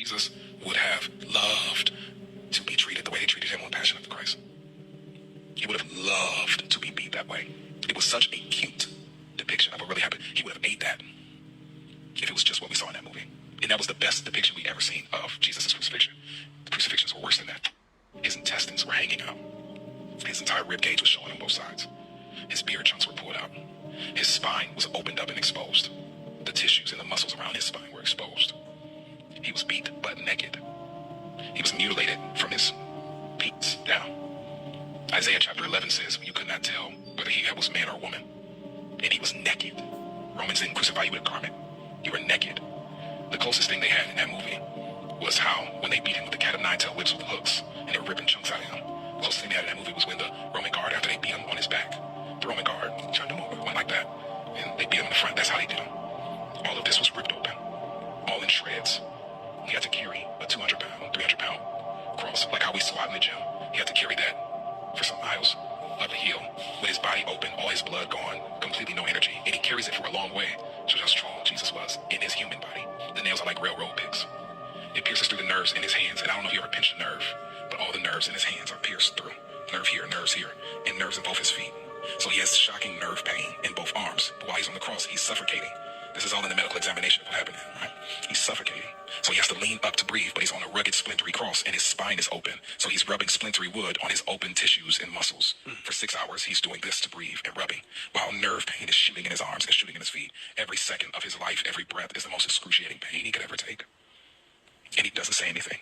Jesus would have loved to be treated the way they treated him on Passion of the Christ. He would have loved to be beat that way. It was such a cute depiction of what really happened. He would have ate that if it was just what we saw in that movie. And that was the best depiction we ever seen of Jesus' crucifixion. The crucifixions were worse than that. His intestines were hanging out. His entire rib cage was showing on both sides. His beard chunks were pulled out. His spine was opened up and exposed. The tissues and the muscles around his spine were exposed. He was beat butt naked. He was mutilated from his feet down. Isaiah chapter 11 says, you could not tell whether he was man or woman. And he was naked. Romans didn't crucify you with a garment. You were naked. The closest thing they had in that movie was how, when they beat him with the cat of nine tail whips with hooks, and they were ripping chunks out of him, the closest thing they had in that movie was when the Roman guard, after they beat him on his back, the Roman guard turned him over, went like that, and they beat him in the front. That's how they did him. All of this was ripped open, all in shreds. He had to carry a 200-pound, 300-pound cross, like how we squat in the gym. He had to carry that for some miles up the hill with his body open, all his blood gone, completely no energy, and he carries it for a long way. Shows how strong Jesus was in his human body. The nails are like railroad picks. It pierces through the nerves in his hands, and I don't know if you ever pinched a nerve, but all the nerves in his hands are pierced through. Nerve here, and nerves in both his feet. So he has shocking nerve pain in both arms. But while he's on the cross, he's suffocating. This is all in the medical examination of what happened, right? He's suffocating. So he has to lean up to breathe, but he's on a rugged, splintery cross, and his spine is open. So he's rubbing splintery wood on his open tissues and muscles. For 6 hours, he's doing this to breathe and rubbing, while nerve pain is shooting in his arms and shooting in his feet. Every second of his life, every breath is the most excruciating pain he could ever take. And he doesn't say anything.